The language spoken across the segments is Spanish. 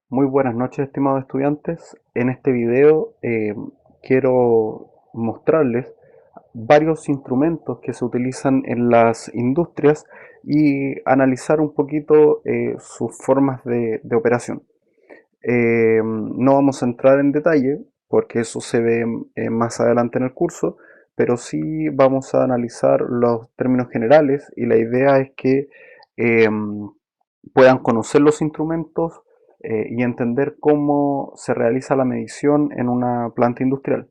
Muy buenas noches, estimados estudiantes. En este video quiero mostrarles varios instrumentos que se utilizan en las industrias y analizar un poquito sus formas de operación. No vamos a entrar en detalle porque eso se ve más adelante en el curso, pero sí vamos a analizar los términos generales y la idea es que puedan conocer los instrumentos y entender cómo se realiza la medición en una planta industrial.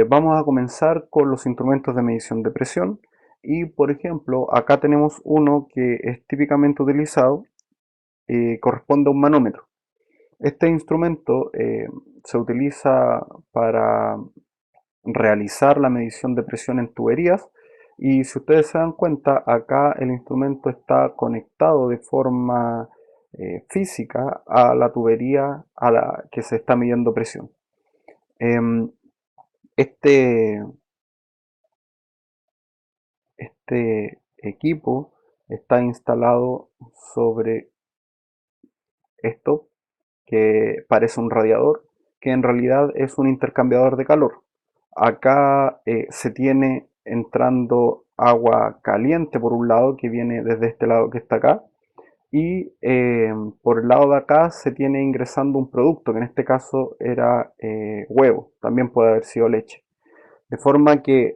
Vamos a comenzar con los instrumentos de medición de presión y por ejemplo acá tenemos uno que es típicamente utilizado, corresponde a un manómetro. Este instrumento se utiliza para realizar la medición de presión en tuberías y si ustedes se dan cuenta acá el instrumento está conectado de forma física a la tubería a la que se está midiendo presión. Em, este, este equipo está instalado sobre esto que parece un radiador, que en realidad es un intercambiador de calor. Acá se tiene entrando agua caliente por un lado, que viene desde este lado que está acá, y por el lado de acá se tiene ingresando un producto, que en este caso era huevo, también puede haber sido leche. De forma que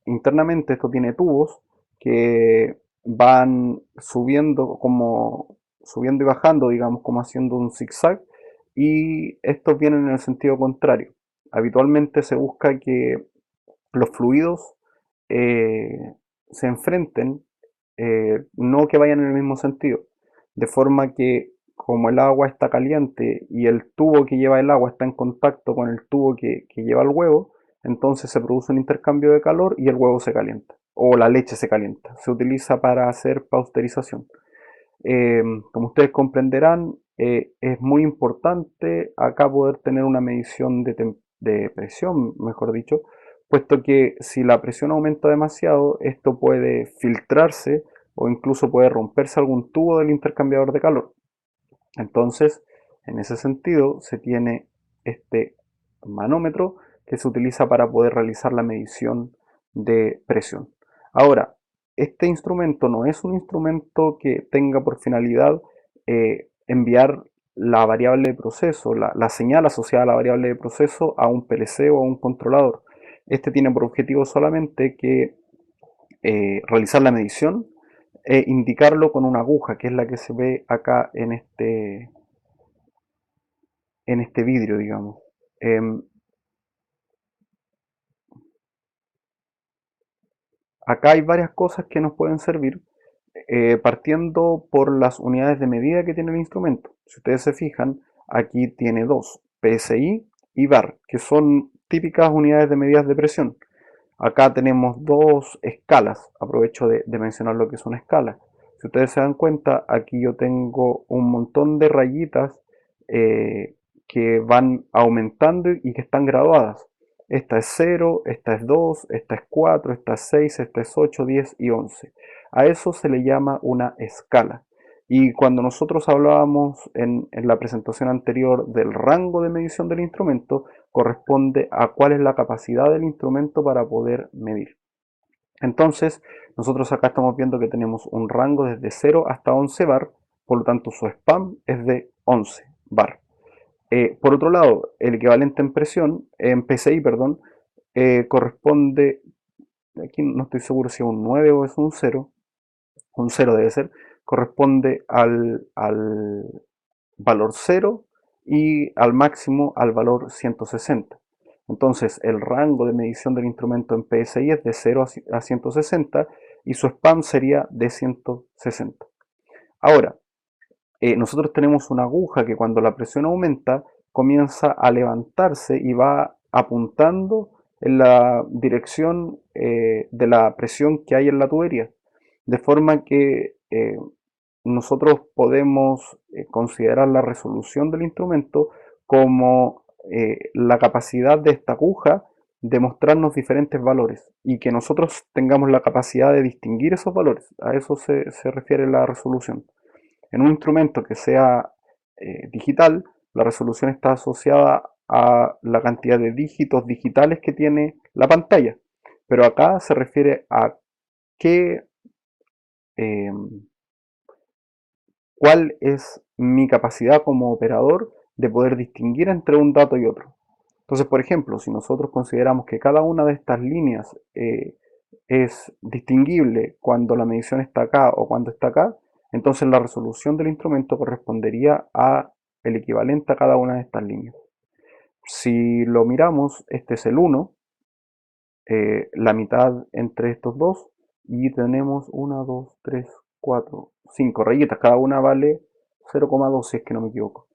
internamente esto tiene tubos que van subiendo y bajando, digamos, como haciendo un zigzag, y estos vienen en el sentido contrario. Habitualmente se busca que los fluidos eh, se enfrenten, no que vayan en el mismo sentido, de forma que como el agua está caliente y el tubo que lleva el agua está en contacto con el tubo que lleva el huevo, entonces se produce un intercambio de calor y el huevo se calienta, o la leche se calienta. Se utiliza para hacer pasteurización. Eh, Como ustedes comprenderán, es muy importante acá poder tener una medición de presión, mejor dicho, puesto que si la presión aumenta demasiado, esto puede filtrarse o incluso puede romperse algún tubo del intercambiador de calor. Entonces, en ese sentido, se tiene este manómetro que se utiliza para poder realizar la medición de presión. Ahora, este instrumento no es un instrumento que tenga por finalidad enviar la variable de proceso, la señal asociada a la variable de proceso a un PLC o a un controlador. Este tiene por objetivo solamente que realizar la medición e indicarlo con una aguja, que es la que se ve acá en este vidrio, digamos. Em, Acá hay varias cosas que nos pueden servir, partiendo por las unidades de medida que tiene el instrumento. Si ustedes se fijan, aquí tiene dos, PSI y bar, que son típicas unidades de medidas de presión. Acá tenemos dos escalas, aprovecho de mencionar lo que es una escala. Si ustedes se dan cuenta, aquí yo tengo un montón de rayitas que van aumentando y que están graduadas. Esta es 0, esta es 2, esta es 4, esta es 6, esta es 8, 10 y 11. A eso se le llama una escala. Y cuando nosotros hablábamos en la presentación anterior del rango de medición del instrumento, corresponde a cuál es la capacidad del instrumento para poder medir. Entonces, nosotros acá estamos viendo que tenemos un rango desde 0 hasta 11 bar, por lo tanto su spam es de 11 bar. Por otro lado, el equivalente en presión, en PSI, perdón, corresponde, aquí no estoy seguro si es un 9 o es un 0 debe ser, corresponde al valor 0 y al máximo al valor 160. Entonces el rango de medición del instrumento en PSI es de 0 a 160 y su spam sería de 160. Ahora, nosotros tenemos una aguja que cuando la presión aumenta comienza a levantarse y va apuntando en la dirección de la presión que hay en la tubería. De forma que nosotros podemos considerar la resolución del instrumento como la capacidad de esta aguja de mostrarnos diferentes valores y que nosotros tengamos la capacidad de distinguir esos valores. A eso se refiere la resolución. En un instrumento que sea digital, la resolución está asociada a la cantidad de dígitos digitales que tiene la pantalla. Pero acá se refiere a qué, eh, cuál es mi capacidad como operador de poder distinguir entre un dato y otro. Entonces, por ejemplo, si nosotros consideramos que cada una de estas líneas es distinguible cuando la medición está acá o cuando está acá, entonces la resolución del instrumento correspondería a el equivalente a cada una de estas líneas. Si lo miramos, este es el 1, la mitad entre estos dos, y tenemos 1, 2, 3, 4, 5 rayitas, cada una vale 0,2 si es que no me equivoco.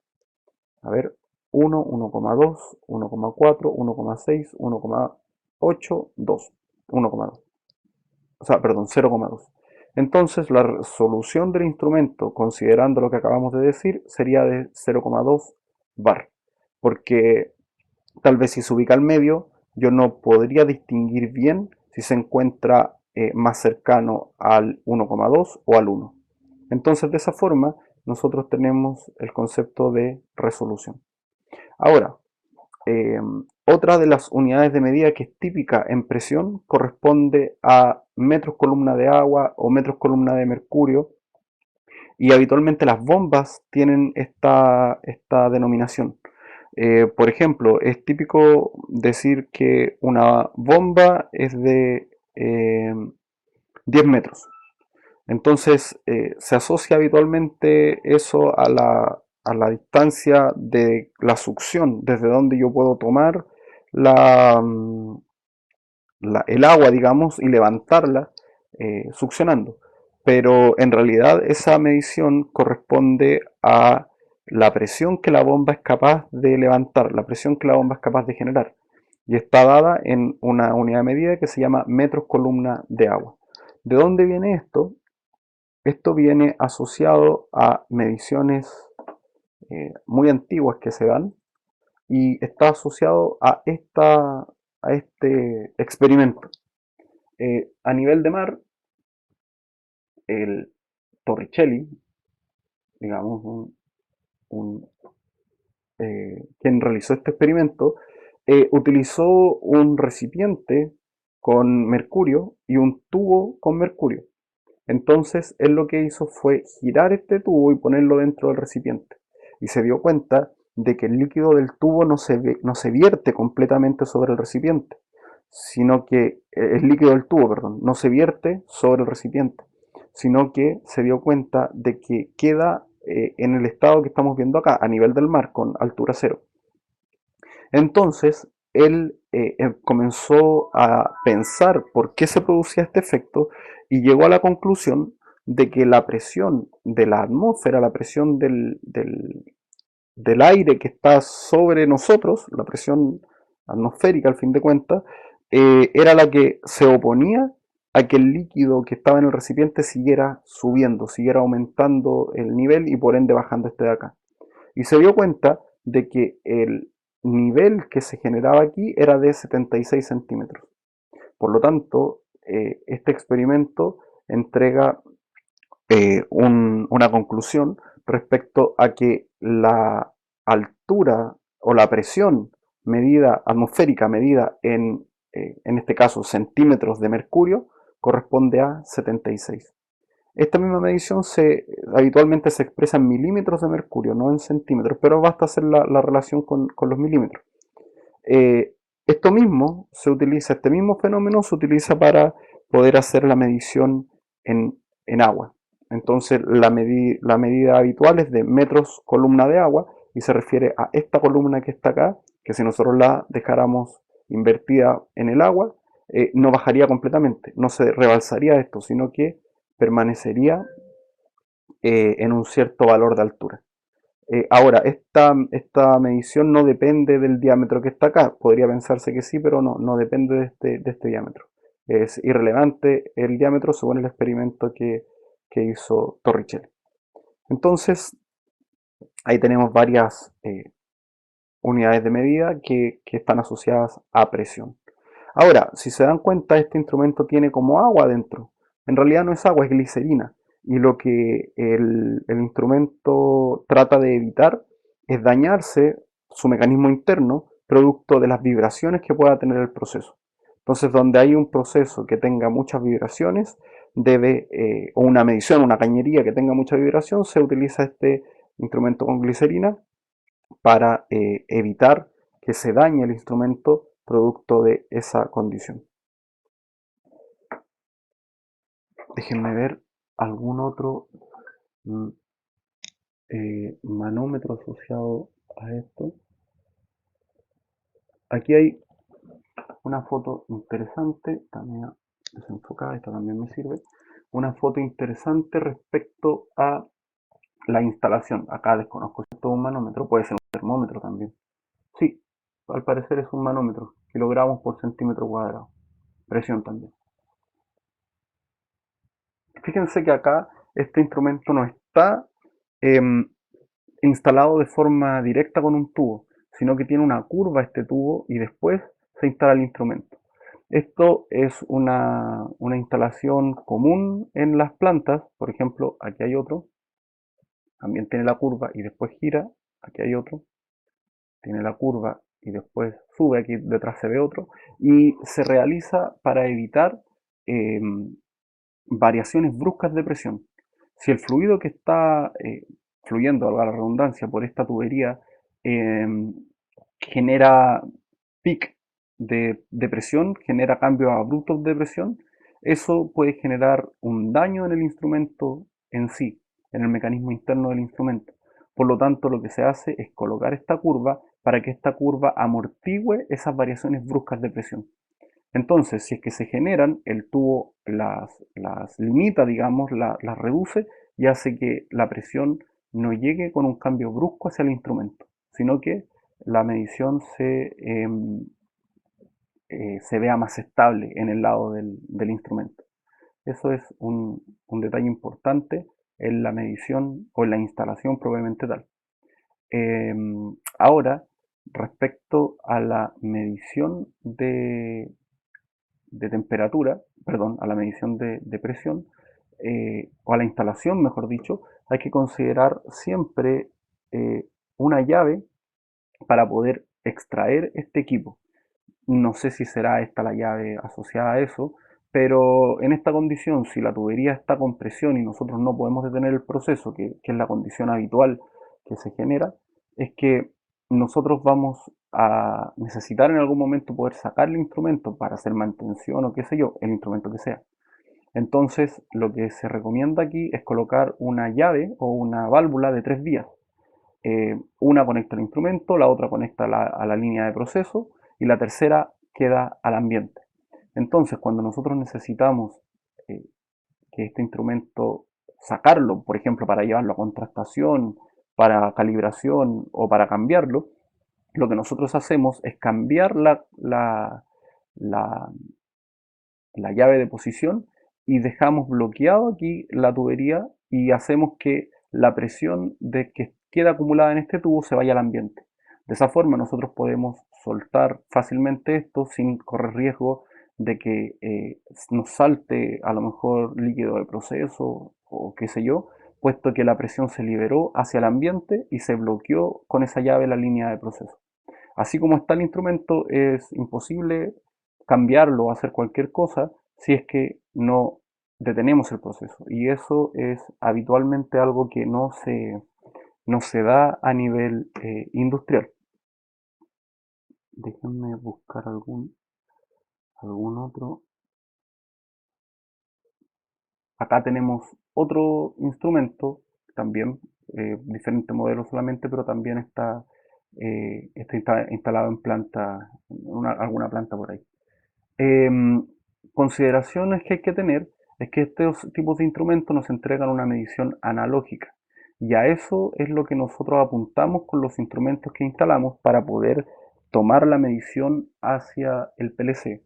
A ver, 1, 1,2, 1,4, 1,6, 1,8, 2, 1,2. O sea, perdón, 0,2. Entonces la resolución del instrumento, considerando lo que acabamos de decir, sería de 0,2 bar. Porque tal vez si se ubica al medio, yo no podría distinguir bien si se encuentra más cercano al 1,2 o al 1. Entonces de esa forma nosotros tenemos el concepto de resolución. Ahora, eh, otra de las unidades de medida que es típica en presión corresponde a metros columna de agua o metros columna de mercurio, y habitualmente las bombas tienen esta denominación. Por ejemplo, es típico decir que una bomba es de 10 metros. Entonces se asocia habitualmente eso a la distancia de la succión, desde donde yo puedo tomar la, el agua, digamos, y levantarla succionando. Pero en realidad esa medición corresponde a la presión que la bomba es capaz de levantar, la presión que la bomba es capaz de generar. Y está dada en una unidad de medida que se llama metros columna de agua. ¿De dónde viene esto? Esto viene asociado a mediciones muy antiguas que se dan y está asociado a este experimento. A nivel de mar, el Torricelli, digamos, un, quien realizó este experimento, utilizó un recipiente con mercurio y un tubo con mercurio. Entonces él lo que hizo fue girar este tubo y ponerlo dentro del recipiente. Y se dio cuenta de que el líquido del tubo no se vierte completamente sobre el recipiente, sino que el líquido del tubo, perdón, no se vierte sobre el recipiente, sino que se dio cuenta de que queda en el estado que estamos viendo acá, a nivel del mar, con altura cero. Entonces, él comenzó a pensar por qué se producía este efecto y llegó a la conclusión de que la presión de la atmósfera, la presión del aire que está sobre nosotros, la presión atmosférica al fin de cuentas, era la que se oponía a que el líquido que estaba en el recipiente siguiera subiendo, siguiera aumentando el nivel y por ende bajando este de acá. Y se dio cuenta de que el nivel que se generaba aquí era de 76 centímetros. Por lo tanto, este experimento entrega una conclusión respecto a que la altura o la presión medida atmosférica medida en este caso centímetros de mercurio corresponde a 76. Esta misma medición habitualmente se expresa en milímetros de mercurio, no en centímetros, pero basta hacer la relación con los milímetros. Esto mismo se utiliza, este mismo fenómeno se utiliza para poder hacer la medición en agua. Entonces la medida habitual es de metros columna de agua y se refiere a esta columna que está acá, que si nosotros la dejáramos invertida en el agua, no bajaría completamente, no se rebalsaría esto, sino que permanecería en un cierto valor de altura. Ahora, esta medición no depende del diámetro que está acá. Podría pensarse que sí, pero no depende de este diámetro. Es irrelevante el diámetro según el experimento que hizo Torricelli. Entonces, ahí tenemos varias unidades de medida que están asociadas a presión. Ahora, si se dan cuenta, este instrumento tiene como agua dentro. En realidad no es agua, es glicerina. y lo que el instrumento trata de evitar es dañarse su mecanismo interno producto de las vibraciones que pueda tener el proceso. Entonces, donde hay un proceso que tenga muchas vibraciones, o una medición, una cañería que tenga mucha vibración, se utiliza este instrumento con glicerina para evitar que se dañe el instrumento producto de esa condición. Déjenme ver algún otro mm, manómetro asociado a esto. Aquí hay una foto interesante, también desenfocada, esta también me sirve. Una foto interesante respecto a la instalación. Acá desconozco si esto es un manómetro, puede ser un termómetro también. Sí, al parecer es un manómetro, kilogramos por centímetro cuadrado. Presión también. Fíjense que acá este instrumento no está em, instalado de forma directa con un tubo, sino que tiene una curva este tubo y después se instala el instrumento. Esto es una instalación común en las plantas, por ejemplo, aquí hay otro, también tiene la curva y después gira, aquí hay otro, tiene la curva y después sube, aquí detrás se ve otro, y se realiza para evitar eh, variaciones bruscas de presión. Si el fluido que está fluyendo, valga la redundancia, por esta tubería eh, genera pic de presión, genera cambios abruptos de presión, eso puede generar un daño en el instrumento en sí, en el mecanismo interno del instrumento. Por lo tanto, lo que se hace es colocar esta curva para que esta curva amortigüe esas variaciones bruscas de presión. Entonces, si es que se generan, el tubo las limita, digamos, las reduce y hace que la presión no llegue con un cambio brusco hacia el instrumento, sino que la medición se vea más estable en el lado del instrumento. Eso es un detalle importante en la medición o en la instalación propiamente tal. Ahora, respecto a la medición de temperatura, perdón, a la medición de presión, o a la instalación, mejor dicho, hay que considerar siempre una llave para poder extraer este equipo. No sé si será esta la llave asociada a eso, pero en esta condición, si la tubería está con presión y nosotros no podemos detener el proceso, que es la condición habitual que se genera, es que nosotros vamos a necesitar en algún momento poder sacar el instrumento para hacer mantención o qué sé yo, el instrumento que sea. Entonces, lo que se recomienda aquí es colocar una llave o una válvula de tres vías. Una conecta el instrumento, la otra conecta a la línea de proceso y la tercera queda al ambiente. Entonces, cuando nosotros necesitamos eh, que este instrumento sacarlo, por ejemplo, para llevarlo a contrastación, para calibración o para cambiarlo, lo que nosotros hacemos es cambiar la, la llave de posición y dejamos bloqueado aquí la tubería y hacemos que la presión de que queda acumulada en este tubo se vaya al ambiente. De esa forma nosotros podemos soltar fácilmente esto sin correr riesgo de que nos salte a lo mejor líquido de proceso o qué sé yo, puesto que la presión se liberó hacia el ambiente y se bloqueó con esa llave la línea de proceso. Así como está el instrumento, es imposible cambiarlo o hacer cualquier cosa si es que no detenemos el proceso. Y eso es habitualmente algo que no se da a nivel industrial. Déjenme buscar algún otro. Acá tenemos otro instrumento, también diferente modelo solamente, pero también está instalado en planta, alguna planta por ahí. Em, Consideraciones que hay que tener es que estos tipos de instrumentos nos entregan una medición analógica y a eso es lo que nosotros apuntamos con los instrumentos que instalamos para poder tomar la medición hacia el PLC.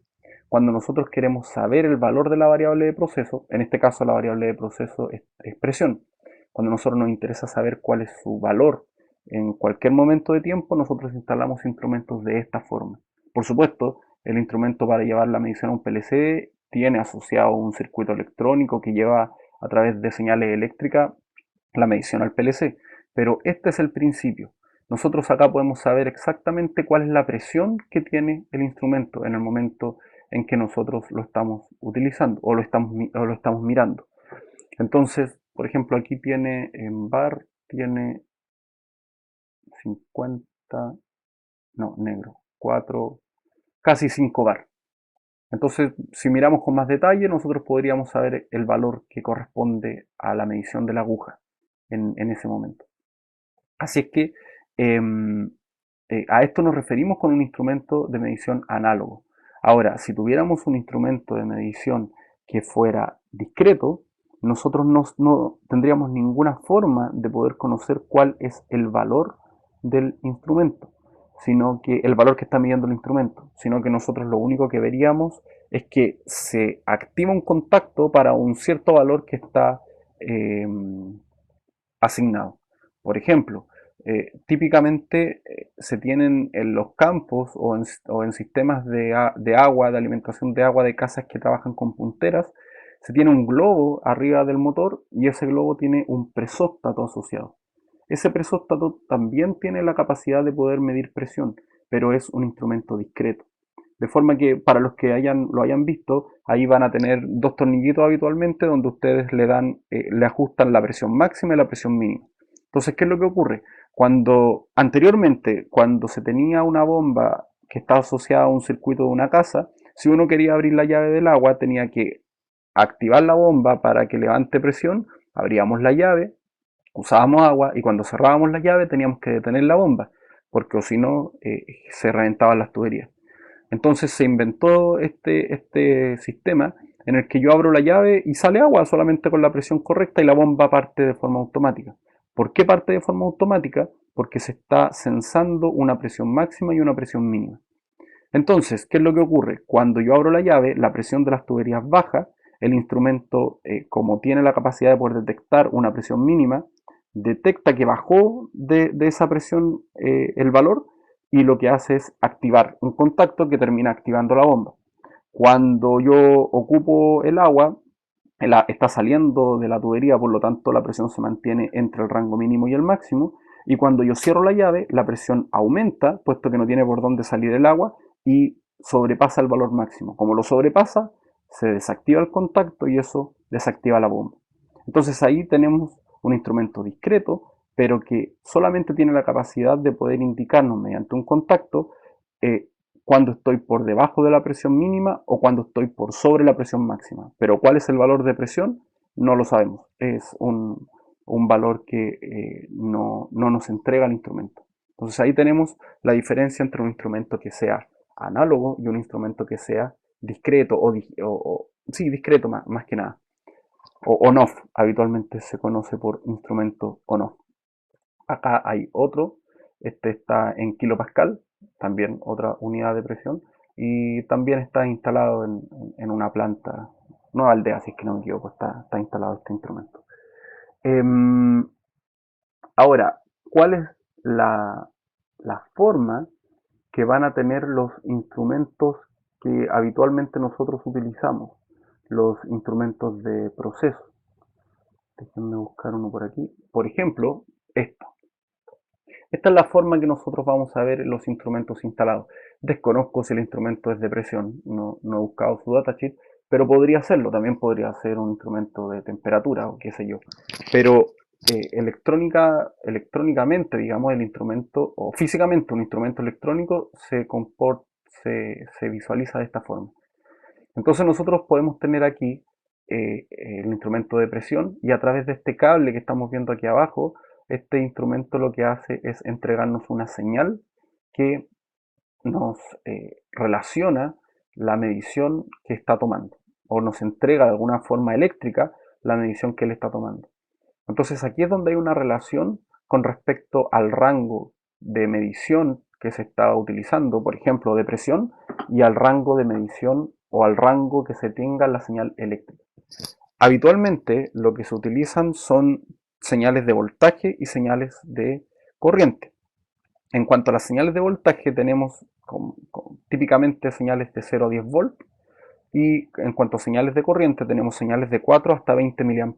Cuando nosotros queremos saber el valor de la variable de proceso, en este caso la variable de proceso es presión. Cuando a nosotros nos interesa saber cuál es su valor en cualquier momento de tiempo, nosotros instalamos instrumentos de esta forma. Por supuesto, el instrumento para llevar la medición a un PLC tiene asociado un circuito electrónico que lleva a través de señales eléctricas la medición al PLC. Pero este es el principio. Nosotros acá podemos saber exactamente cuál es la presión que tiene el instrumento en el momento en que nosotros lo estamos utilizando o lo estamos mirando. Entonces, por ejemplo, aquí tiene en bar, tiene 50, no, negro, 4, casi 5 bar. Entonces, si miramos con más detalle, nosotros podríamos saber el valor que corresponde a la medición de la aguja en ese momento. Así es que a esto nos referimos con un instrumento de medición análogo. Ahora, si tuviéramos un instrumento de medición que fuera discreto, nosotros no tendríamos ninguna forma de poder conocer cuál es el valor del instrumento, sino que el valor que está midiendo el instrumento, sino que nosotros lo único que veríamos es que se activa un contacto para un cierto valor que está eh, asignado. Por ejemplo, típicamente se tienen en los campos o en sistemas de agua, de alimentación de agua de casas que trabajan con punteras, se tiene un globo arriba del motor y ese globo tiene un presóstato asociado. Ese presóstato también tiene la capacidad de poder medir presión, pero es un instrumento discreto. De forma que para los que lo hayan visto, ahí van a tener dos tornillitos habitualmente donde ustedes le ajustan la presión máxima y la presión mínima. Entonces, ¿qué es lo que ocurre? Anteriormente, cuando se tenía una bomba que estaba asociada a un circuito de una casa, si uno quería abrir la llave del agua, tenía que activar la bomba para que levante presión, abríamos la llave, usábamos agua y cuando cerrábamos la llave teníamos que detener la bomba, porque o si no se reventaban las tuberías. Entonces se inventó este sistema en el que yo abro la llave y sale agua solamente con la presión correcta y la bomba parte de forma automática. ¿Por qué parte de forma automática? Porque se está censando una presión máxima y una presión mínima. Entonces, ¿qué es lo que ocurre? Cuando yo abro la llave, la presión de las tuberías baja, el instrumento, como tiene la capacidad de poder detectar una presión mínima, detecta que bajó de esa presión el valor y lo que hace es activar un contacto que termina activando la bomba. Cuando yo ocupo el agua, está saliendo de la tubería, por lo tanto la presión se mantiene entre el rango mínimo y el máximo, y cuando yo cierro la llave, la presión aumenta, puesto que no tiene por dónde salir el agua, y sobrepasa el valor máximo. Como lo sobrepasa, se desactiva el contacto y eso desactiva la bomba. Entonces ahí tenemos un instrumento discreto, pero que solamente tiene la capacidad de poder indicarnos mediante un contacto eh, cuando estoy por debajo de la presión mínima o cuando estoy por sobre la presión máxima. Pero cuál es el valor de presión no lo sabemos. Es un valor que no nos entrega el instrumento. Entonces ahí tenemos la diferencia entre un instrumento que sea análogo y un instrumento que sea discreto sí, discreto más que nada. O on-off, habitualmente se conoce por instrumento on-off. Acá hay otro, este está en kilopascal, también otra unidad de presión, y también está instalado en una planta, no aldea, si es que no me equivoco, está instalado este instrumento. Em, Ahora, ¿cuál es la forma que van a tener los instrumentos que habitualmente nosotros utilizamos? Los instrumentos de proceso. Déjenme buscar uno por aquí. Por ejemplo, esto. Esta es la forma que nosotros vamos a ver los instrumentos instalados. Desconozco si el instrumento es de presión, no he buscado su datasheet, pero podría serlo, también podría ser un instrumento de temperatura o qué sé yo. Pero electrónicamente, digamos, el instrumento, o físicamente un instrumento electrónico se visualiza de esta forma. Entonces nosotros podemos tener aquí el instrumento de presión y a través de este cable que estamos viendo aquí abajo, este instrumento lo que hace es entregarnos una señal que nos relaciona la medición que está tomando o nos entrega de alguna forma eléctrica la medición que él está tomando. Entonces aquí es donde hay una relación con respecto al rango de medición que se está utilizando, por ejemplo, de presión, y al rango de medición o al rango que se tenga la señal eléctrica. Habitualmente lo que se utilizan son señales de voltaje y señales de corriente. En cuanto a las señales de voltaje, tenemos típicamente señales de 0 a 10 volt, y en cuanto a señales de corriente tenemos señales de 4 hasta 20 mA.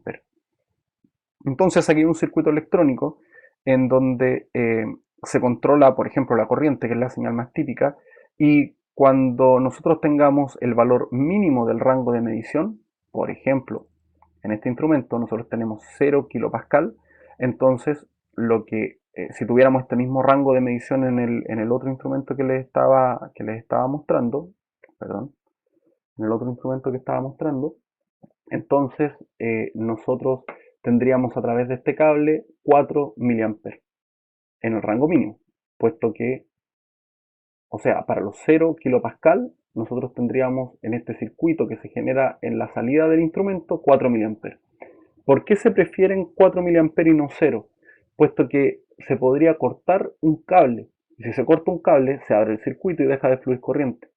Entonces aquí hay un circuito electrónico en donde se controla, por ejemplo, la corriente, que es la señal más típica, y cuando nosotros tengamos el valor mínimo del rango de medición, por ejemplo, en este instrumento nosotros tenemos 0 kilopascal, entonces si tuviéramos este mismo rango de medición en el otro instrumento que les estaba mostrando, perdón, en el otro instrumento que estaba mostrando, entonces nosotros tendríamos a través de este cable 4 miliamperes en el rango mínimo, puesto que, o sea, para los 0 kilopascal, nosotros tendríamos en este circuito que se genera en la salida del instrumento 4 miliamperes. ¿Por qué se prefieren 4 miliamperes y no 0? Puesto que se podría cortar un cable. Y si se corta un cable, se abre el circuito y deja de fluir corriente.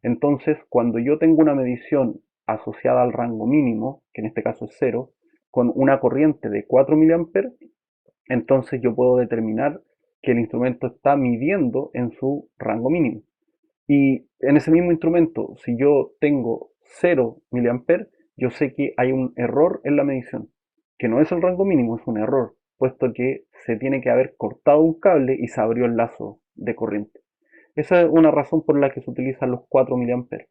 Entonces, cuando yo tengo una medición asociada al rango mínimo, que en este caso es 0, con una corriente de 4 miliamperes, entonces yo puedo determinar que el instrumento está midiendo en su rango mínimo. Y en ese mismo instrumento, si yo tengo 0 miliamperes, yo sé que hay un error en la medición, que no es el rango mínimo, es un error, puesto que se tiene que haber cortado un cable y se abrió el lazo de corriente. Esa es una razón por la que se utilizan los 4 miliamperes.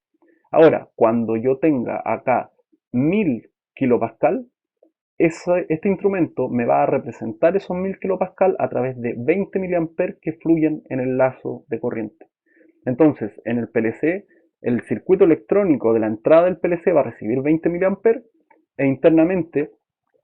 Ahora, cuando yo tenga acá 1000 kilopascal, este instrumento me va a representar esos 1000 kilopascal a través de 20 miliamperes que fluyen en el lazo de corriente. Entonces, en el PLC, el circuito electrónico de la entrada del PLC va a recibir 20 miliamperes e internamente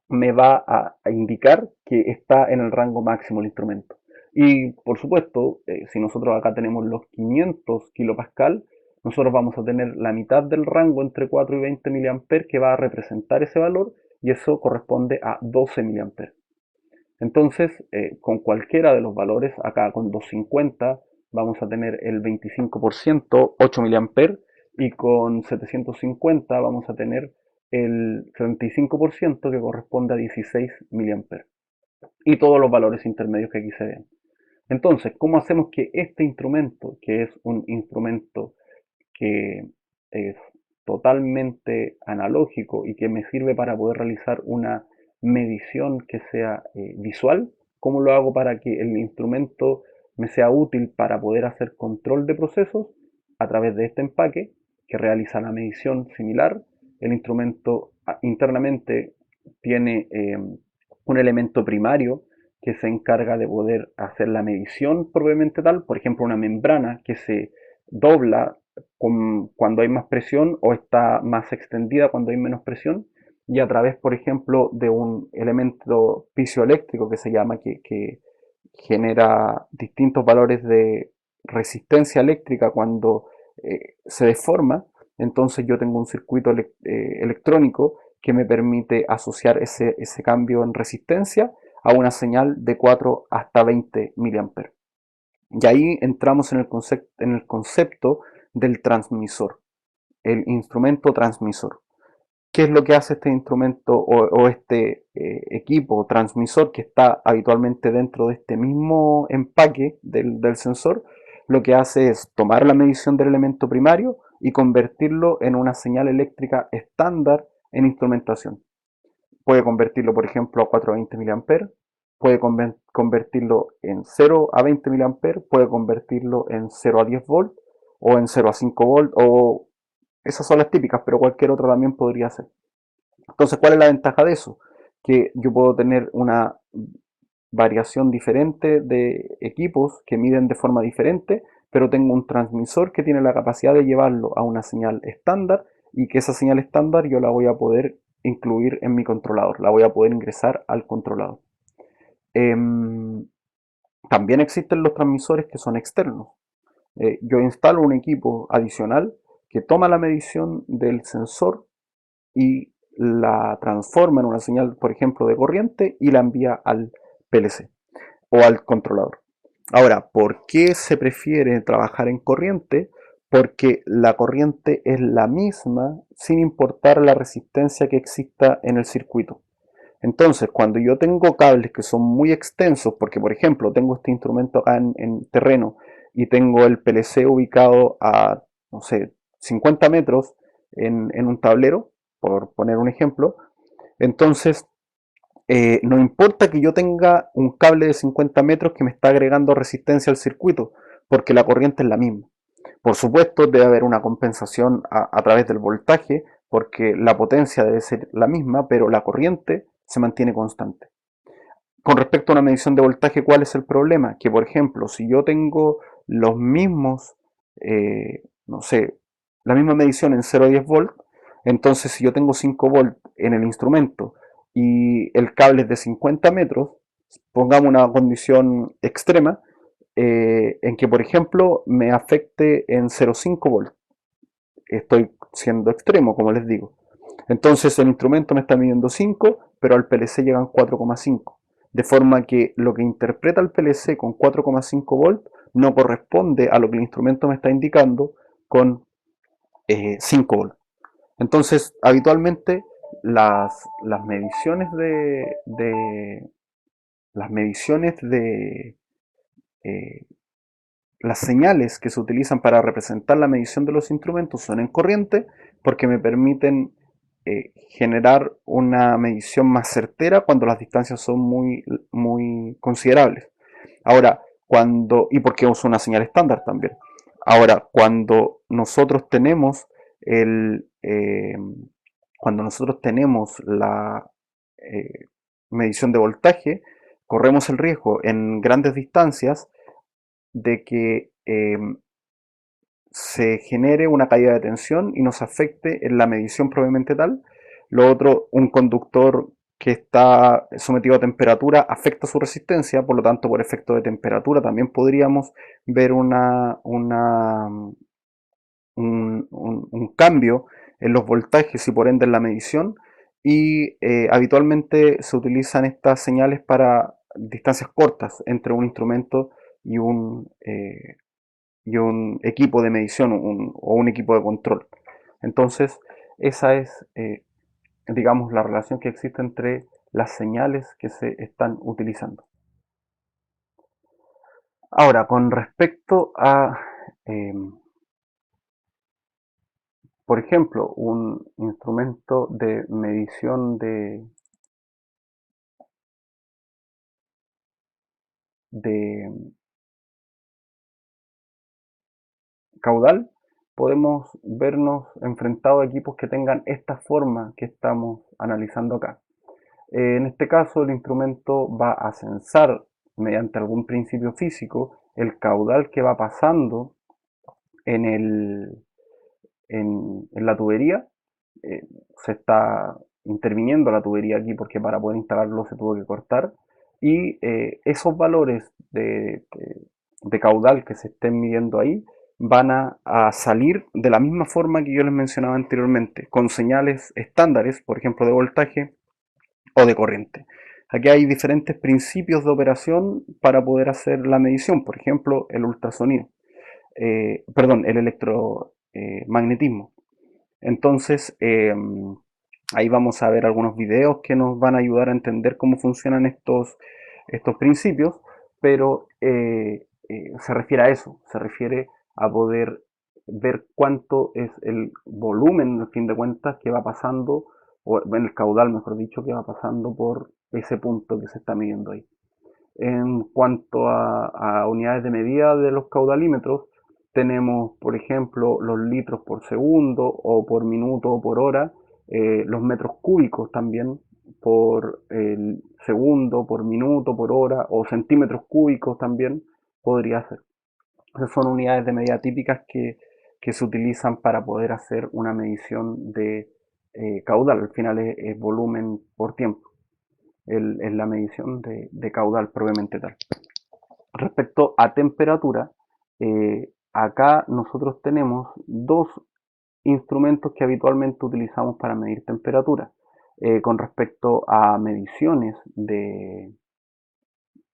me va a indicar que está en el rango máximo el instrumento. Y por supuesto, si nosotros acá tenemos los 500 kilopascal, nosotros vamos a tener la mitad del rango entre 4 y 20 miliamperes que va a representar ese valor, y eso corresponde a 12 miliamperes. Entonces, con cualquiera de los valores, acá con 250 vamos a tener el 25%, 8 miliamperes, y con 750 vamos a tener el 75% que corresponde a 16 miliamperes. Y todos los valores intermedios que aquí se ven. Entonces, ¿cómo hacemos que este instrumento, que es un instrumento que es totalmente analógico y que me sirve para poder realizar una medición que sea visual, cómo lo hago para que el instrumento me sea útil para poder hacer control de procesos? A través de este empaque que realiza la medición similar. El instrumento internamente tiene un elemento primario que se encarga de poder hacer la medición propiamente tal, por ejemplo una membrana que se dobla cuando hay más presión o está más extendida cuando hay menos presión, y a través, por ejemplo, de un elemento piezoeléctrico que se llama, que genera distintos valores de resistencia eléctrica cuando se deforma. Entonces yo tengo un circuito electrónico que me permite asociar ese cambio en resistencia a una señal de 4 hasta 20 miliamperes. Y ahí entramos en el concepto del transmisor, el instrumento transmisor. ¿Qué es lo que hace este instrumento o este equipo transmisor que está habitualmente dentro de este mismo empaque del sensor? Lo que hace es tomar la medición del elemento primario y convertirlo en una señal eléctrica estándar en instrumentación. Puede convertirlo, por ejemplo, a 420 mA, puede convertirlo en 0 a 20 mA, puede convertirlo en 0 a 10 volt o en 0 a 5 volt, o esas son las típicas, pero cualquier otra también podría ser. Entonces, ¿cuál es la ventaja de eso? Que yo puedo tener una variación diferente de equipos que miden de forma diferente, pero tengo un transmisor que tiene la capacidad de llevarlo a una señal estándar, y que esa señal estándar yo la voy a poder incluir en mi controlador, la voy a poder ingresar al controlador. También existen los transmisores que son externos. Yo instalo un equipo adicional que toma la medición del sensor y la transforma en una señal, por ejemplo, de corriente, y la envía al PLC o al controlador. Ahora, ¿por qué se prefiere trabajar en corriente? Porque la corriente es la misma sin importar la resistencia que exista en el circuito. Entonces, cuando yo tengo cables que son muy extensos, porque por ejemplo tengo este instrumento acá en terreno y tengo el PLC ubicado a, no sé, 50 metros, en un tablero, por poner un ejemplo. Entonces, no importa que yo tenga un cable de 50 metros que me está agregando resistencia al circuito, porque la corriente es la misma. Por supuesto, debe haber una compensación a través del voltaje, porque la potencia debe ser la misma, pero la corriente se mantiene constante. Con respecto a una medición de voltaje, ¿cuál es el problema? Que, por ejemplo, si yo tengo los mismos, no sé, la misma medición en 0 a 10 volt, entonces si yo tengo 5 volt en el instrumento y el cable es de 50 metros, pongamos una condición extrema, en que, por ejemplo, me afecte en 0,5 volt. Estoy siendo extremo, como les digo. Entonces el instrumento me está midiendo 5, pero al PLC llegan 4,5. De forma que lo que interpreta el PLC con 4,5 volt no corresponde a lo que el instrumento me está indicando con 5 volt. Entonces, habitualmente las mediciones las mediciones de eh, las señales que se utilizan para representar la medición de los instrumentos son en corriente porque me permiten generar una medición más certera cuando las distancias son muy considerables. Ahora, y porque es una señal estándar también. Ahora, el, eh, cuando nosotros tenemos la eh, medición de voltaje, corremos el riesgo en grandes distancias de que se genere una caída de tensión y nos afecte en la medición probablemente tal. Lo otro, un conductor que está sometido a temperatura afecta su resistencia, por lo tanto, por efecto de temperatura también podríamos ver un cambio en los voltajes y por ende en la medición. Y habitualmente se utilizan estas señales para distancias cortas entre un instrumento y un equipo de medición o un equipo de control. Entonces, esa es, digamos, la relación que existe entre las señales que se están utilizando. Ahora, con respecto a, eh, por ejemplo, un instrumento de medición de caudal, podemos vernos enfrentados a equipos que tengan esta forma que estamos analizando acá. En este caso, el instrumento va a censar mediante algún principio físico el caudal que va pasando en, en la tubería. Se está interviniendo la tubería aquí porque para poder instalarlo se tuvo que cortar. Y esos valores de caudal que se estén midiendo ahí van a salir de la misma forma que yo les mencionaba anteriormente, con señales estándares, por ejemplo, de voltaje o de corriente. Aquí hay diferentes principios de operación para poder hacer la medición, por ejemplo, el ultrasonido, perdón, el electromagnetismo. Entonces, ahí vamos a ver algunos videos que nos van a ayudar a entender cómo funcionan estos principios, pero se refiere a eso, se refiere a poder ver cuánto es el volumen, al fin de cuentas, que va pasando, o en el caudal, mejor dicho, que va pasando por ese punto que se está midiendo ahí. En cuanto a unidades de medida de los caudalímetros, tenemos, por ejemplo, los litros por segundo o por minuto o por hora, los metros cúbicos también por segundo, por minuto, por hora, o centímetros cúbicos también podría ser. Esas son unidades de medida típicas que se utilizan para poder hacer una medición de caudal. Al final es volumen por tiempo, es la medición de caudal propiamente tal. Respecto a temperatura, acá nosotros tenemos dos instrumentos que habitualmente utilizamos para medir temperatura. Con respecto a mediciones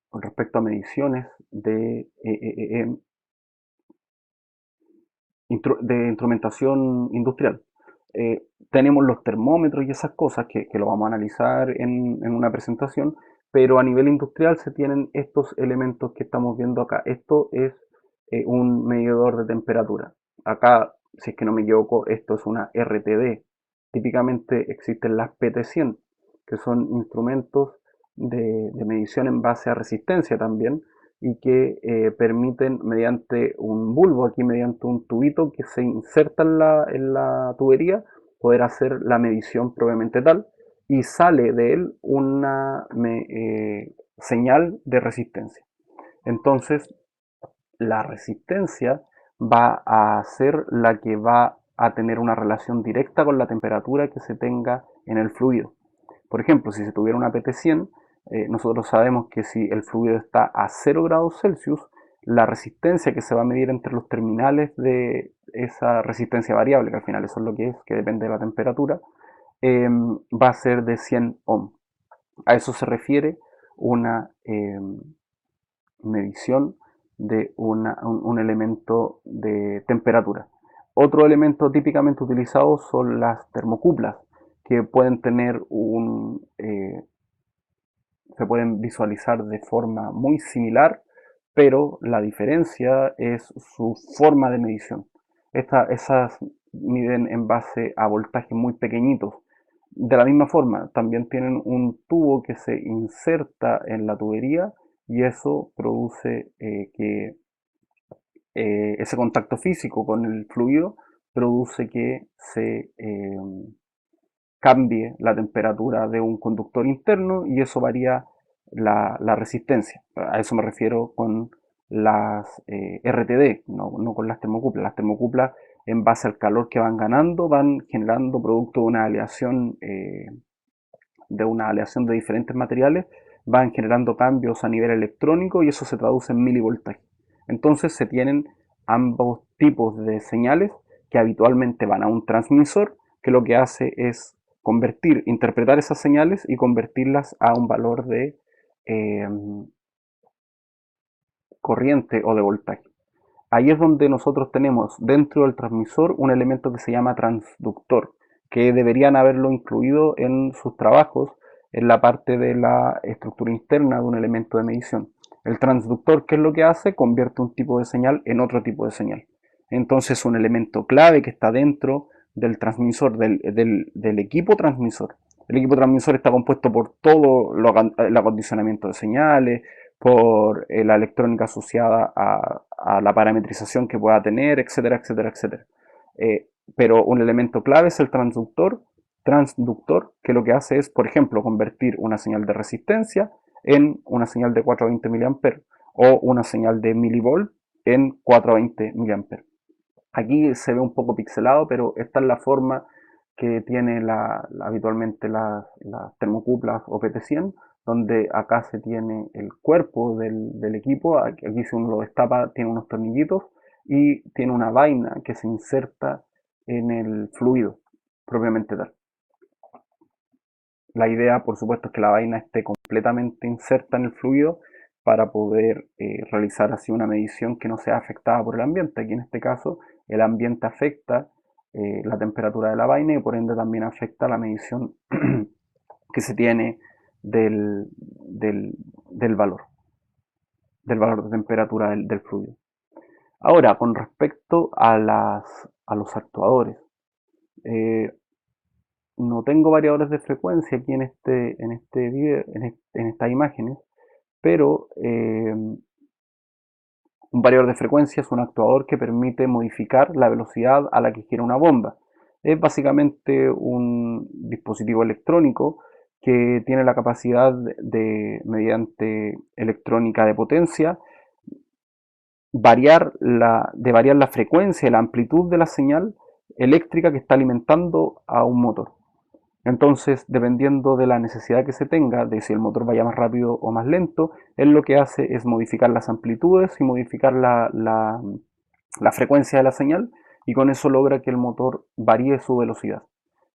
con respecto a mediciones de instrumentación industrial. Tenemos los termómetros y esas cosas que lo vamos a analizar en una presentación, pero a nivel industrial se tienen estos elementos que estamos viendo acá. Esto es un medidor de temperatura. Acá si es que no me equivoco, esto es una RTD. Típicamente existen las PT100, que son instrumentos de medición en base a resistencia también, y que permiten mediante un bulbo, aquí mediante un tubito que se inserta en la tubería, poder hacer la medición propiamente tal, y sale de él una señal de resistencia. Entonces, la resistencia va a ser la que va a tener una relación directa con la temperatura que se tenga en el fluido. Por ejemplo, si se tuviera una PT100, nosotros sabemos que si el fluido está a 0 grados Celsius, la resistencia que se va a medir entre los terminales de esa resistencia variable, que al final eso es lo que es, que depende de la temperatura, va a ser de 100 ohm. A eso se refiere una medición de un elemento de temperatura. Otro elemento típicamente utilizado son las termocuplas, que pueden tener se pueden visualizar de forma muy similar, pero la diferencia es su forma de medición. Esas miden en base a voltajes muy pequeñitos. De la misma forma, también tienen un tubo que se inserta en la tubería y eso produce que ese contacto físico con el fluido produce que se cambie la temperatura de un conductor interno y eso varía la resistencia. A eso me refiero con las RTD, no con las termocuplas. Las termocuplas, en base al calor que van ganando, van generando producto de una aleación de diferentes materiales, van generando cambios a nivel electrónico y eso se traduce en milivoltaje. Entonces se tienen ambos tipos de señales que habitualmente van a un transmisor que lo que hace es interpretar esas señales y convertirlas a un valor de eh, corriente o de voltaje. Ahí es donde nosotros tenemos dentro del transmisor un elemento que se llama transductor, que deberían haberlo incluido en sus trabajos en la parte de la estructura interna de un elemento de medición. El transductor, ¿qué es lo que hace? Convierte un tipo de señal en otro tipo de señal. Entonces, un elemento clave que está dentro del transmisor, del equipo transmisor. El equipo transmisor está compuesto por todo el acondicionamiento de señales, por la electrónica asociada a la parametrización que pueda tener, etcétera, etcétera, etcétera. Pero un elemento clave es el transductor, que lo que hace es, por ejemplo, convertir una señal de resistencia en una señal de 420 mA o una señal de milivolt en 420 mA. Aquí se ve un poco pixelado, pero esta es la forma que tiene habitualmente las termocuplas o PT100, donde acá se tiene el cuerpo del equipo, aquí si uno lo destapa tiene unos tornillitos y tiene una vaina que se inserta en el fluido propiamente tal. La idea, por supuesto, es que la vaina esté completamente inserta en el fluido para poder realizar así una medición que no sea afectada por el ambiente. Aquí en este caso el ambiente afecta la temperatura de la vaina y por ende también afecta la medición que se tiene del valor, del valor de temperatura del fluido. Ahora, con respecto a los actuadores, eh, no tengo variadores de frecuencia aquí en este video, en estas imágenes, pero un variador de frecuencia es un actuador que permite modificar la velocidad a la que gira una bomba. Es básicamente un dispositivo electrónico que tiene la capacidad mediante electrónica de potencia, variar la frecuencia y la amplitud de la señal eléctrica que está alimentando a un motor. Entonces, dependiendo de la necesidad que se tenga, de si el motor vaya más rápido o más lento, él lo que hace es modificar las amplitudes y modificar la frecuencia de la señal y con eso logra que el motor varíe su velocidad.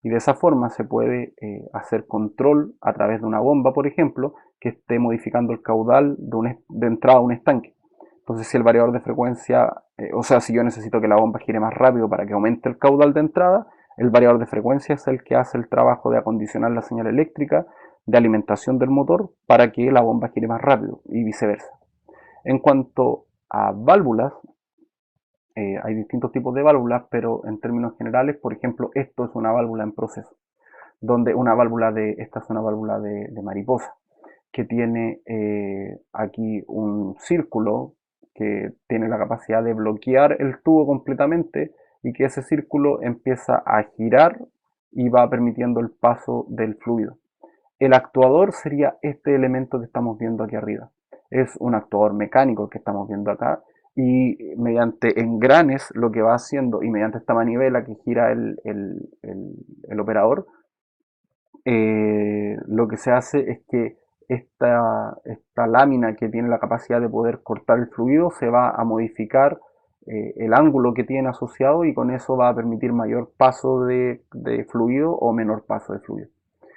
Y de esa forma se puede hacer control a través de una bomba, por ejemplo, que esté modificando el caudal de entrada a un estanque. Entonces, si el variador de frecuencia, o sea, si yo necesito que la bomba gire más rápido para que aumente el caudal de entrada, el variador de frecuencia es el que hace el trabajo de acondicionar la señal eléctrica de alimentación del motor para que la bomba gire más rápido y viceversa. En cuanto a válvulas, hay distintos tipos de válvulas, pero en términos generales, por ejemplo, esto es una válvula en proceso, donde esta es una válvula de mariposa, que tiene aquí un círculo que tiene la capacidad de bloquear el tubo completamente y que ese círculo empieza a girar y va permitiendo el paso del fluido. El actuador sería este elemento que estamos viendo aquí arriba. Es un actuador mecánico que estamos viendo acá y mediante engranes lo que va haciendo y mediante esta manivela que gira el operador, lo que se hace es que esta lámina que tiene la capacidad de poder cortar el fluido se va a modificar el ángulo que tiene asociado y con eso va a permitir mayor paso de fluido o menor paso de fluido.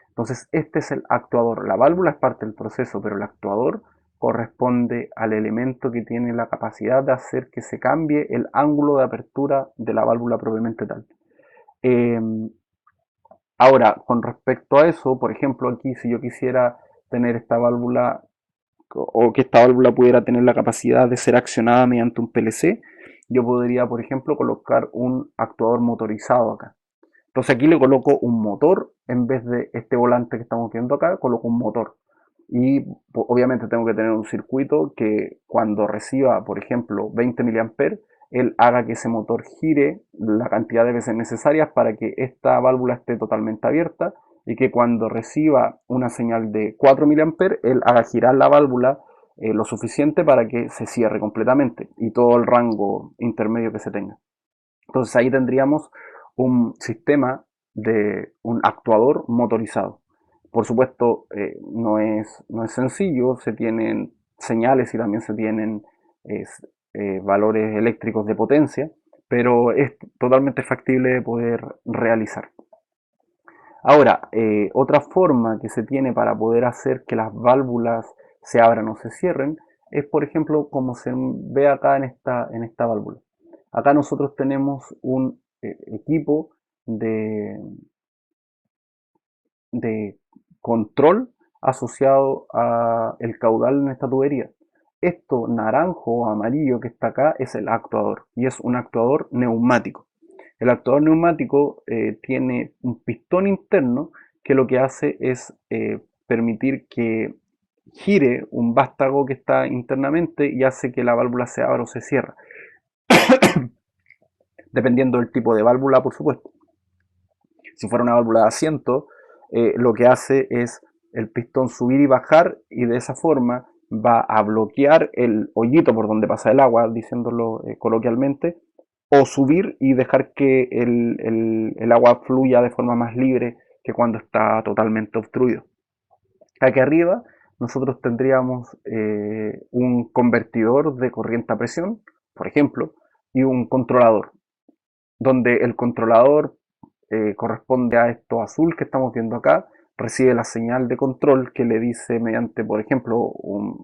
Entonces, este es el actuador. La válvula es parte del proceso, pero el actuador corresponde al elemento que tiene la capacidad de hacer que se cambie el ángulo de apertura de la válvula propiamente tal. Eh, Ahora, con respecto a eso, por ejemplo, aquí si yo quisiera tener esta válvula o que esta válvula pudiera tener la capacidad de ser accionada mediante un PLC, yo podría, por ejemplo, colocar un actuador motorizado acá. Entonces aquí le coloco un motor en vez de este volante que estamos viendo acá, coloco un motor. Y obviamente tengo que tener un circuito que cuando reciba, por ejemplo, 20 mA, él haga que ese motor gire la cantidad de veces necesarias para que esta válvula esté totalmente abierta y que cuando reciba una señal de 4 mA, él haga girar la válvula lo suficiente para que se cierre completamente y todo el rango intermedio que se tenga. Entonces ahí tendríamos un sistema de un actuador motorizado. Por supuesto, no es sencillo, se tienen señales y también se tienen valores eléctricos de potencia, pero es totalmente factible de poder realizar. Ahora, otra forma que se tiene para poder hacer que las válvulas se abran o se cierren es, por ejemplo, como se ve acá en esta válvula. Acá nosotros tenemos un equipo de control asociado a el caudal en esta tubería. Esto naranjo o amarillo que está acá es el actuador y es un actuador neumático. El actuador neumático tiene un pistón interno que lo que hace es permitir que gire un vástago que está internamente y hace que la válvula se abra o se cierre, dependiendo del tipo de válvula, por supuesto. Si fuera una válvula de asiento, lo que hace es el pistón subir y bajar y de esa forma va a bloquear el hoyito por donde pasa el agua, diciéndolo coloquialmente, o subir y dejar que el agua fluya de forma más libre que cuando está totalmente obstruido. Aquí arriba nosotros tendríamos un convertidor de corriente a presión, por ejemplo, y un controlador, donde el controlador corresponde a esto azul que estamos viendo acá, recibe la señal de control que le dice mediante, por ejemplo,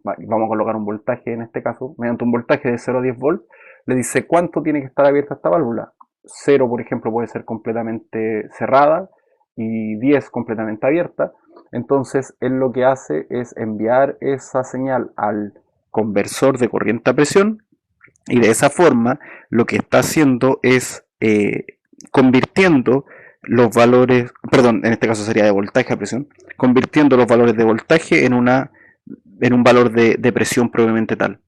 vamos a colocar un voltaje en este caso, mediante un voltaje de 0 a 10 volts, le dice cuánto tiene que estar abierta esta válvula. 0, por ejemplo, puede ser completamente cerrada y 10 completamente abierta. Entonces, él lo que hace es enviar esa señal al conversor de corriente a presión y de esa forma lo que está haciendo es convirtiendo los valores, perdón, en este caso sería de voltaje a presión, convirtiendo los valores de voltaje en un valor de presión propiamente tal.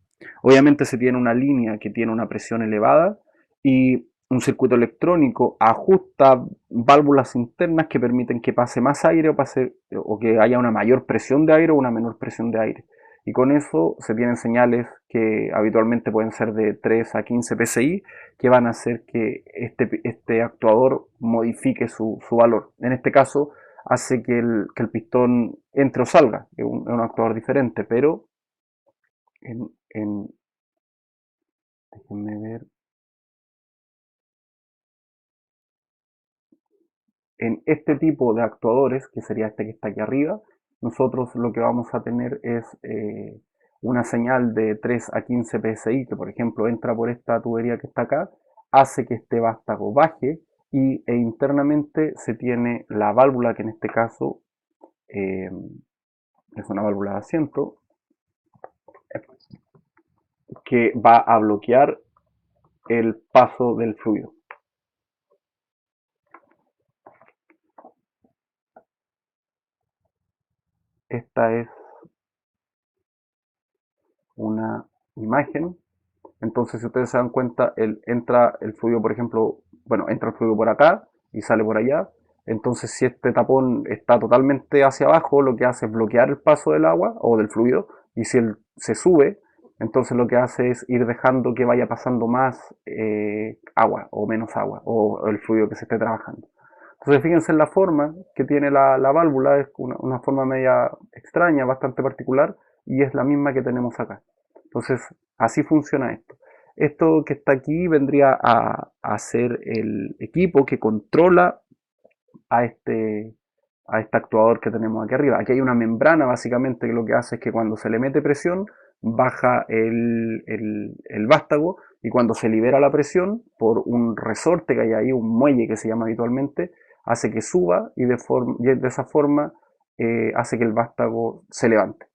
Obviamente se tiene una línea que tiene una presión elevada y un circuito electrónico ajusta válvulas internas que permiten que pase más aire o que haya una mayor presión de aire o una menor presión de aire. Y con eso se tienen señales que habitualmente pueden ser de 3 a 15 PSI que van a hacer que este actuador modifique su valor. En este caso hace que el pistón entre o salga, es un actuador diferente, pero en déjenme ver, en este tipo de actuadores, que sería este que está aquí arriba, nosotros lo que vamos a tener es una señal de 3 a 15 PSI, que por ejemplo entra por esta tubería que está acá, hace que este vástago baje e internamente se tiene la válvula, que en este caso eh, es una válvula de asiento, que va a bloquear el paso del fluido. Esta es una imagen. Entonces, si ustedes se dan cuenta, entra el fluido, por ejemplo, bueno, entra el fluido por acá y sale por allá. Entonces, si este tapón está totalmente hacia abajo, lo que hace es bloquear el paso del agua o del fluido. Y si él se sube, entonces lo que hace es ir dejando que vaya pasando más agua o menos agua o el fluido que se esté trabajando. Entonces, fíjense en la forma que tiene la válvula, es una forma media extraña, bastante particular, y es la misma que tenemos acá. Entonces, así funciona esto. Esto que está aquí vendría a ser el equipo que controla a a este actuador que tenemos aquí arriba. Aquí hay una membrana básicamente que lo que hace es que cuando se le mete presión baja el vástago y cuando se libera la presión por un resorte que hay ahí, un muelle que se llama habitualmente, hace que suba y de esa forma hace que el vástago se levante.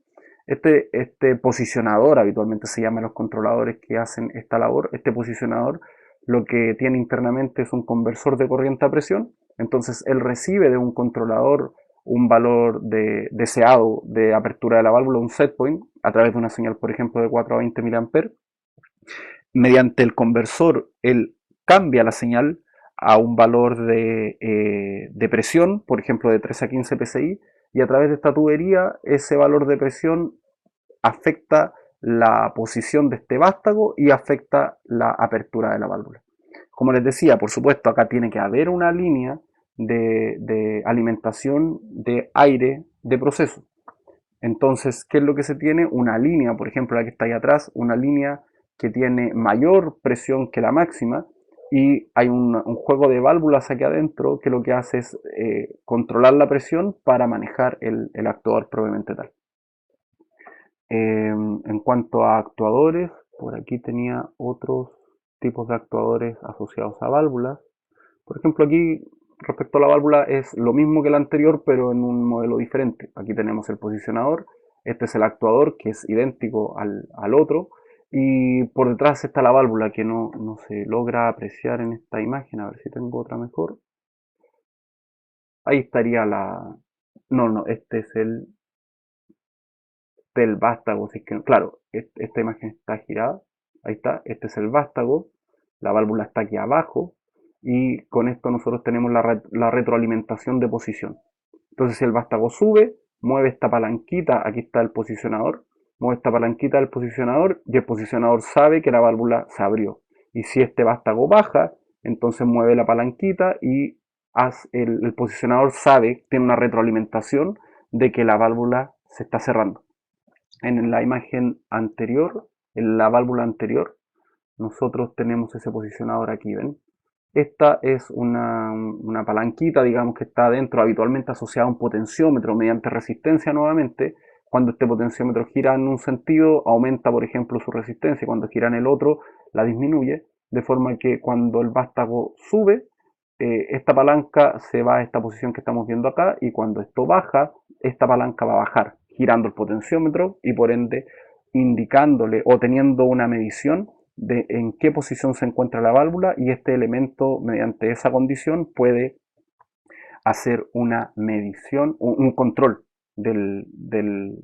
Este posicionador, habitualmente se llama los controladores que hacen esta labor, este posicionador lo que tiene internamente es un conversor de corriente a presión, entonces él recibe de un controlador un valor deseado de apertura de la válvula, un set point, a través de una señal, por ejemplo, de 4 a 20 mA. Mediante el conversor, él cambia la señal a un valor de presión, por ejemplo, de 3 a 15 psi, y a través de esta tubería, ese valor de presión afecta la posición de este vástago y afecta la apertura de la válvula. Como les decía, por supuesto, acá tiene que haber una línea de alimentación de aire de proceso. Entonces, ¿qué es lo que se tiene? Una línea, por ejemplo, la que está ahí atrás, una línea que tiene mayor presión que la máxima y hay un juego de válvulas aquí adentro que lo que hace es controlar la presión para manejar el actuador propiamente tal. En cuanto a actuadores, por aquí tenía otros tipos de actuadores asociados a válvulas. Por ejemplo, aquí respecto a la válvula es lo mismo que la anterior, pero en un modelo diferente. Aquí tenemos el posicionador, este es el actuador que es idéntico al otro, y por detrás está la válvula que no se logra apreciar en esta imagen. A ver si tengo otra mejor. Ahí estaría la... No, no, este es el del vástago. Si es que, claro, esta imagen está girada. Ahí está, este es el vástago. La válvula está aquí abajo. Y con esto nosotros tenemos la retroalimentación de posición. Entonces, si el vástago sube, mueve esta palanquita. Aquí está el posicionador. Mueve esta palanquita del posicionador y el posicionador sabe que la válvula se abrió. Y si este vástago baja, entonces mueve la palanquita y el posicionador sabe, tiene una retroalimentación de que la válvula se está cerrando. En la imagen anterior, en la válvula anterior, nosotros tenemos ese posicionador aquí, ¿ven? Esta es una palanquita, digamos, que está adentro, habitualmente asociada a un potenciómetro mediante resistencia nuevamente. Cuando este potenciómetro gira en un sentido, aumenta, por ejemplo, su resistencia. Cuando gira en el otro, la disminuye. De forma que cuando el vástago sube, esta palanca se va a esta posición que estamos viendo acá. Y cuando esto baja, esta palanca va a bajar, girando el potenciómetro y por ende indicándole o teniendo una medición de en qué posición se encuentra la válvula y este elemento mediante esa condición puede hacer una medición, un control de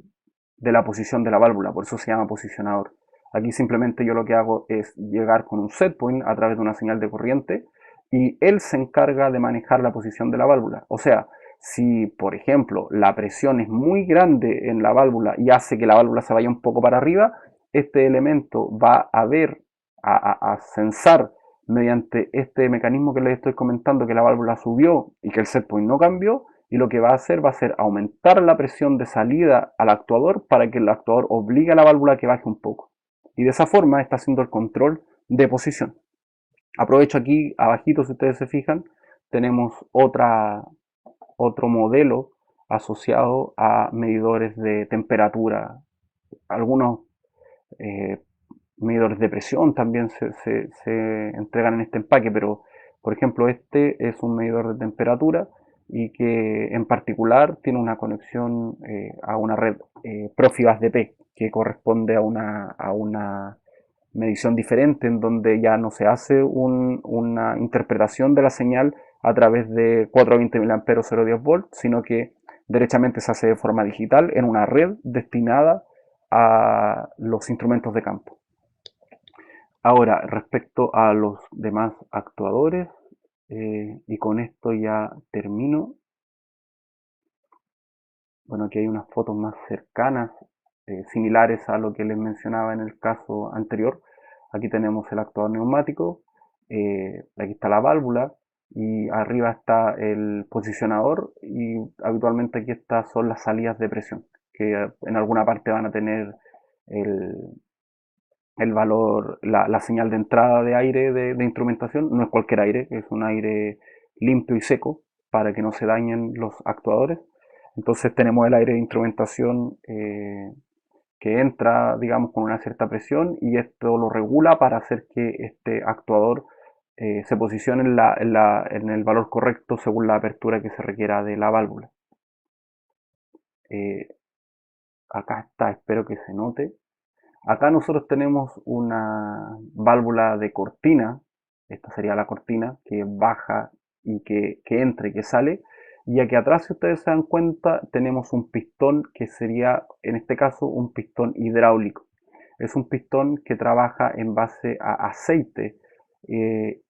la posición de la válvula, por eso se llama posicionador. Aquí simplemente yo lo que hago es llegar con un set point a través de una señal de corriente y él se encarga de manejar la posición de la válvula. O sea, si por ejemplo la presión es muy grande en la válvula y hace que la válvula se vaya un poco para arriba, este elemento va a ver, a sensar mediante este mecanismo que les estoy comentando que la válvula subió y que el set point no cambió, y lo que va a hacer aumentar la presión de salida al actuador para que el actuador obligue a la válvula a que baje un poco. Y de esa forma está haciendo el control de posición. Aprovecho aquí abajito, si ustedes se fijan, tenemos otro modelo asociado a medidores de temperatura. Algunos eh, medidores de presión también se entregan en este empaque, pero por ejemplo este es un medidor de temperatura y que en particular tiene una conexión a una red Profibus DP que corresponde a una medición diferente en donde ya no se hace una interpretación de la señal a través de 420 mA 0,10 volt, sino que derechamente se hace de forma digital en una red destinada a los instrumentos de campo. Ahora, respecto a los demás actuadores, y con esto ya termino. Bueno, aquí hay unas fotos más cercanas, similares a lo que les mencionaba en el caso anterior. Aquí tenemos el actuador neumático, aquí está la válvula y arriba está el posicionador y habitualmente aquí estas son las salidas de presión, que en alguna parte van a tener el, el valor, la señal de entrada de aire de instrumentación. No es cualquier aire, es un aire limpio y seco para que no se dañen los actuadores. Entonces tenemos el aire de instrumentación que entra, digamos, con una cierta presión y esto lo regula para hacer que este actuador se posicione en el valor correcto según la apertura que se requiera de la válvula. Eh, Acá está, espero que se note. Acá nosotros tenemos una válvula de cortina, esta sería la cortina, que baja y que entra y que sale. Y aquí atrás, si ustedes se dan cuenta, tenemos un pistón que sería, en este caso, un pistón hidráulico. Es un pistón que trabaja en base a aceite. Eh,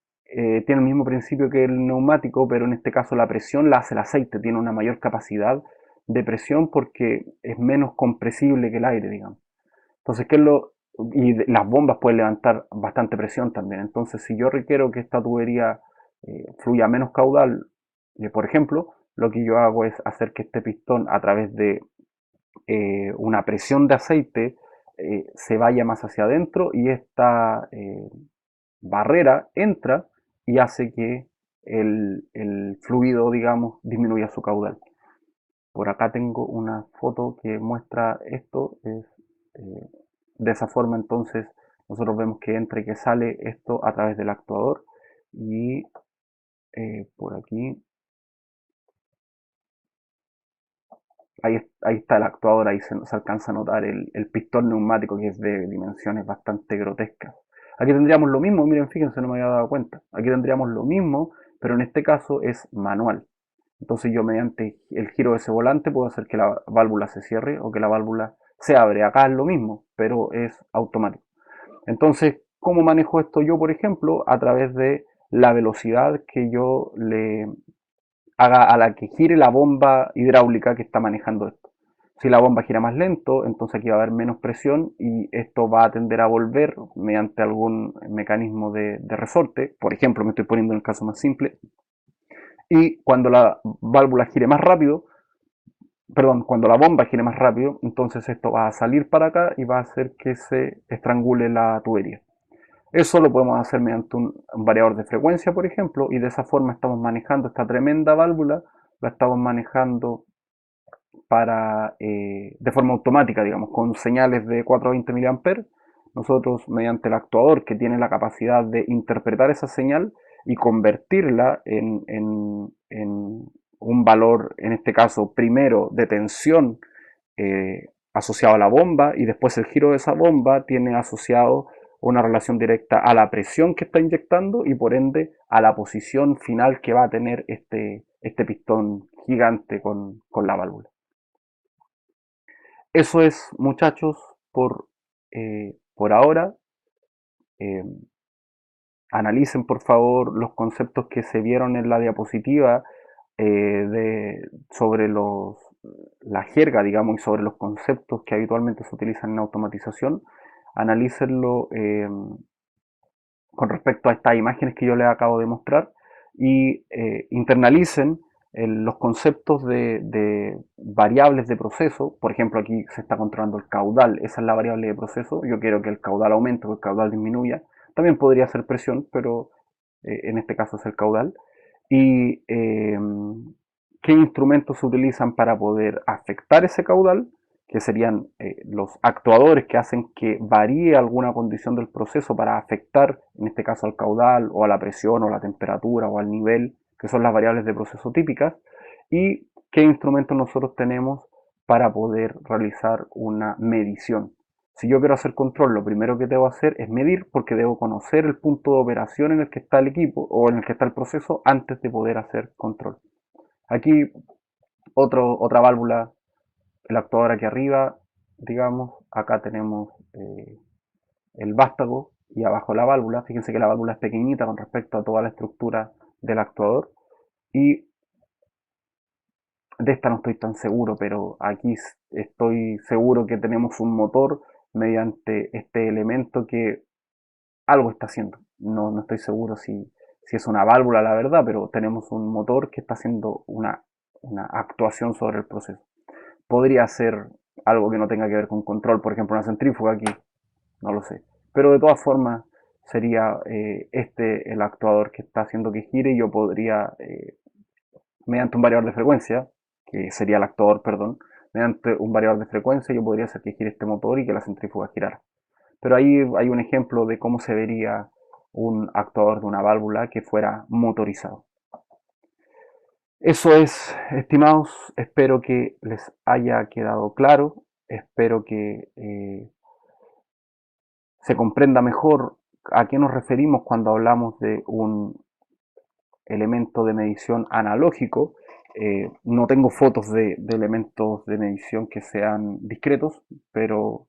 Tiene el mismo principio que el neumático, pero en este caso la presión la hace el aceite. Tiene una mayor capacidad de presión porque es menos compresible que el aire, digamos. Entonces, ¿qué es lo...? Y las bombas pueden levantar bastante presión también. Entonces, si yo requiero que esta tubería fluya menos caudal, por ejemplo, lo que yo hago es hacer que este pistón a través de una presión de aceite se vaya más hacia adentro y esta barrera entra y hace que el fluido, digamos, disminuya su caudal. Por acá tengo una foto que muestra esto. Eh, de esa forma entonces nosotros vemos que entra y que sale esto a través del actuador y por aquí ahí está el actuador, ahí se alcanza a notar el pistón neumático que es de dimensiones bastante grotescas. Aquí tendríamos lo mismo, miren, fíjense, no me había dado cuenta. Aquí tendríamos lo mismo, pero en este caso es manual. Entonces yo mediante el giro de ese volante puedo hacer que la válvula se cierre o que la válvula se abre. Acá es lo mismo, pero es automático. Entonces, ¿cómo manejo esto yo, por ejemplo? A través de la velocidad que yo le haga a la que gire la bomba hidráulica que está manejando esto. Si la bomba gira más lento, entonces aquí va a haber menos presión y esto va a tender a volver mediante algún mecanismo de resorte. Por ejemplo, me estoy poniendo en el caso más simple. Y cuando la válvula gire más rápido, perdón, cuando la bomba gire más rápido, entonces esto va a salir para acá y va a hacer que se estrangule la tubería. Eso lo podemos hacer mediante un variador de frecuencia, por ejemplo, y de esa forma estamos manejando esta tremenda válvula, la estamos manejando de forma automática, digamos, con señales de 420 mA. Nosotros, mediante el actuador que tiene la capacidad de interpretar esa señal y convertirla en un valor, en este caso, primero de tensión asociado a la bomba y después el giro de esa bomba tiene asociado una relación directa a la presión que está inyectando y por ende a la posición final que va a tener este pistón gigante con la válvula. Eso es, muchachos, por ahora. Eh, Analicen, por favor, los conceptos que se vieron en la diapositiva sobre la jerga, digamos, y sobre los conceptos que habitualmente se utilizan en automatización. Analícenlo con respecto a estas imágenes que yo les acabo de mostrar y internalicen los conceptos de variables de proceso. Por ejemplo, aquí se está controlando el caudal, esa es la variable de proceso. Yo quiero que el caudal aumente o el caudal disminuya. También podría ser presión, pero en este caso es el caudal. Y qué instrumentos se utilizan para poder afectar ese caudal, que serían los actuadores que hacen que varíe alguna condición del proceso para afectar, en este caso al caudal o a la presión o a la temperatura o al nivel, que son las variables de proceso típicas, y qué instrumentos nosotros tenemos para poder realizar una medición. Si yo quiero hacer control, lo primero que debo hacer es medir porque debo conocer el punto de operación en el que está el equipo o en el que está el proceso antes de poder hacer control. Aquí otra válvula, el actuador aquí arriba, digamos, acá tenemos el vástago y abajo la válvula. Fíjense que la válvula es pequeñita con respecto a toda la estructura del actuador y de esta no estoy tan seguro, pero aquí estoy seguro que tenemos un motor mediante este elemento que algo está haciendo. No estoy seguro si es una válvula, la verdad, pero tenemos un motor que está haciendo una actuación sobre el proceso. Podría ser algo que no tenga que ver con control, por ejemplo, una centrífuga aquí, no lo sé. Pero de todas formas sería este el actuador que está haciendo que gire y yo podría, mediante un variador de frecuencia, que sería el actuador, perdón, mediante un variador de frecuencia yo podría hacer que gire este motor y que la centrífuga girara. Pero ahí hay un ejemplo de cómo se vería un actuador de una válvula que fuera motorizado. Eso es, estimados, espero que les haya quedado claro, espero que se comprenda mejor a qué nos referimos cuando hablamos de un elemento de medición analógico. No tengo fotos de elementos de medición que sean discretos, pero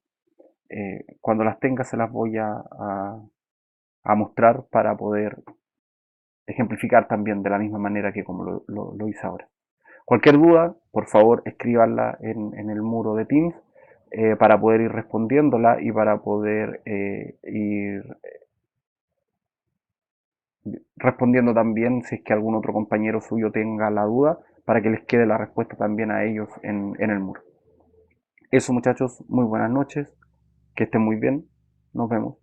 cuando las tenga se las voy a mostrar para poder ejemplificar también de la misma manera que como lo hice ahora. Cualquier duda, por favor, escríbanla en el muro de Teams para poder ir respondiéndola y para poder ir respondiendo también si es que algún otro compañero suyo tenga la duda para que les quede la respuesta también a ellos en el muro. Eso muchachos, muy buenas noches, que estén muy bien, nos vemos.